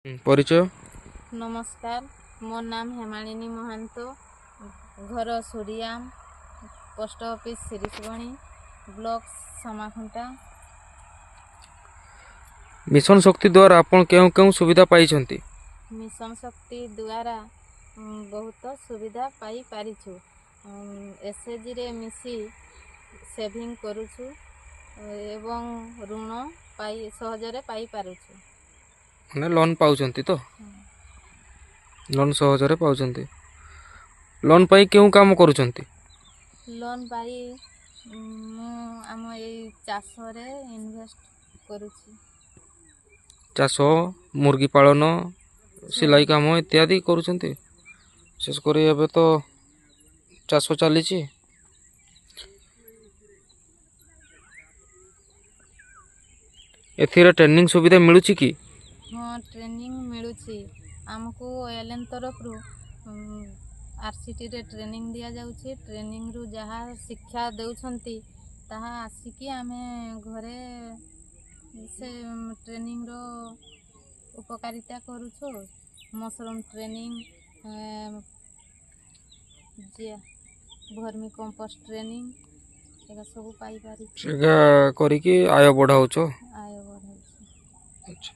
परिचय। नमस्कार, मोर नाम हेमालिनी महांतो, घर सूर्याम, पोस्ट ऑफिस सिरिसगणी, ब्लॉक समाखुंटा। मिशन शक्ति द्वारा आपण केउ केउ सुविधा पाई छंती? मिशन शक्ति द्वारा बहुत सुविधा पाई पारिछु। एसएचजी रे मिसी सेविंग करूछु एवं ऋण पाई सहजरे पाई पारुछु। माने लोन पाउछंती तो लोन सहजरे पाउछंती। लोन पाई केउ काम करूछंती? लोन पाई मु आम ए चाष रे इन्वेस्ट करूछि। चाष, मुर्गी पालन, सिलाई काम इत्यादि करूछंती। विशेष करी एबे तो चाष चलीछि। एथिरे ट्रेनिंग सुविधा मिलुछि कि? हाँ, ट्रेनिंग मिलुछि आमको एलएन तरफ रु आरसीटी रे ट्रेनिंग दिया जाउछि। ट्रेनिंग रु जहा शिक्षा देउछंती ताहा आसिकी आमे घरे से ट्रेनिंग रो उपकारिता करूछु। मशरूम ट्रेनिंग, जे भर्मी कंपोस्ट ट्रेनिंग एगा सब पाई पारि सेगा करी कि आय बढ़ाउछो। आय बढ़ाउछु। अच्छा,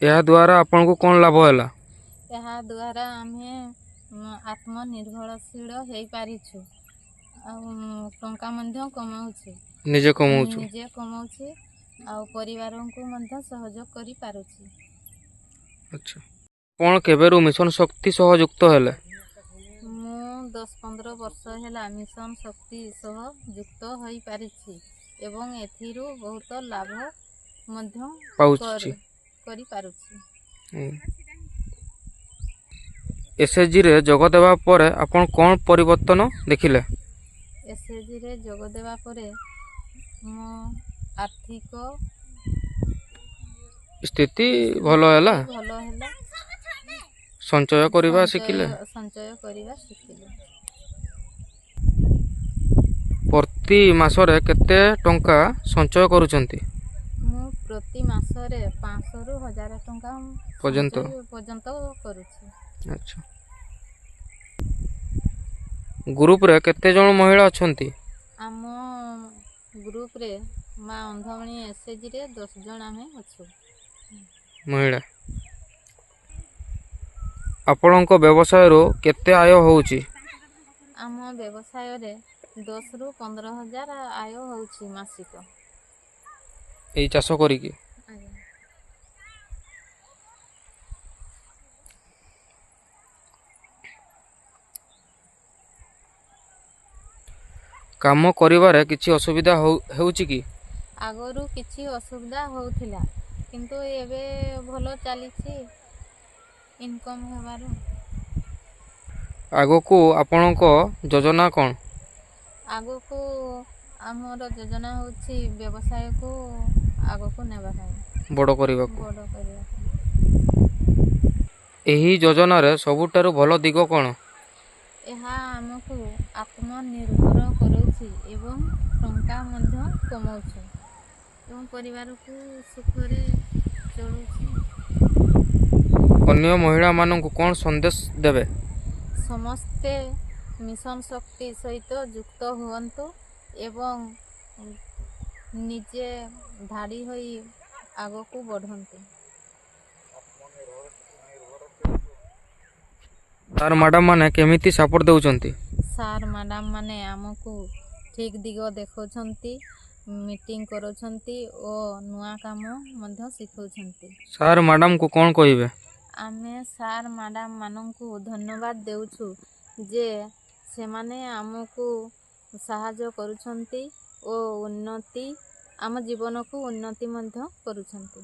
या द्वारा आपन को कोन लाभ होला? ଏହା ଦ୍ୱାରା ଆମେ ଆତ୍ମନିର୍ଭରଶୀଳ ହେଇପାରିଛୁ ଆଉ ଟଙ୍କା ମଧ୍ୟ କମାଉଛୁ। ନିଜେ କମାଉଛୁ। ନିଜେ କମାଉଛି ଆଉ ପରିବାରଙ୍କୁ ମଧ୍ୟ ସହଯୋଗ କରିପାରୁଛି। अच्छा, कोन केबेरु मिशन शक्ति सह युक्त हेले? ମୁଁ 10-15 ବର୍ଷ ହେଲା ମିଶନ ଶକ୍ତି ସହ ଯୁକ୍ତ ହୋଇପାରିଛି ଏବଂ ଏଥିରୁ ବହୁତ ଲାଭ ମଧ୍ୟ କରିପାରୁଛି। एसएचजी रे जोग देवा परे आपण कोन परिवर्तन देखिले? एसएचजी रे जोग देवा परे मो आर्थिक स्थिति भलो हैला। संचय करिवा शिखिले। प्रति मासरे केते टंका संचय करूचंती? मु प्रति मासरे 500 रु 1000 टंका पर्यंत करूची। अच्छा, ग्रुप रे केते जण महिला अछंती? आम ग्रुप रे मा अंधमणी एसएचजी रे 10 जण आमे अछु महिला। आपणको व्यवसाय रो केते आय होउची? आम व्यवसाय रे 10 रु 15 हजार आय होउची मासिक। एई चाष करी की काम करिवारे किछि असुविधा होउची की? आगरू किछि असुविधा होउथिला किंतु एबे भलो चलीछि इनकम हेबारो। आगो को आपणको योजना कोन? आगो को हमर योजना होउछि व्यवसाय को आगो को नेबा है बड़ करिवा को। एही योजना रे सबुटारु भलो दिगो कोन? ଏହା ଆମକୁ ଆତ୍ମନିର୍ଭର କରୁଛି ଏବଂ ଟଙ୍କା ମଧ୍ୟ କମାଉଛି ଏବଂ ପରିବାରକୁ ସୁଖରେ ଚଳୁଛି। अन्य महिला माननकु कोन संदेश देबे? ସମସ୍ତେ ମିଶନ ଶକ୍ତି ସହିତ ଯୁକ୍ତ ହୁଅନ୍ତୁ ଏବଂ ନିଜେ ଧାଡ଼ି ହୋଇ ଆଗକୁ ବଢ଼ନ୍ତୁ। सार मैडम माने केमिति सपोर्ट देउचंती? सार मैडम माने आमको ठीक दिग देखौछंती, मीटिंग करोछंती ओ नुआ काम मध्य सिखौछंती। सार मैडम को कोन कहिबे? आमे सार मैडम माननकु धन्यवाद देउछु जे सेमाने आमको सहायता करुछंती ओ उन्नति आम जीवन को उन्नति मध्य करुछंती।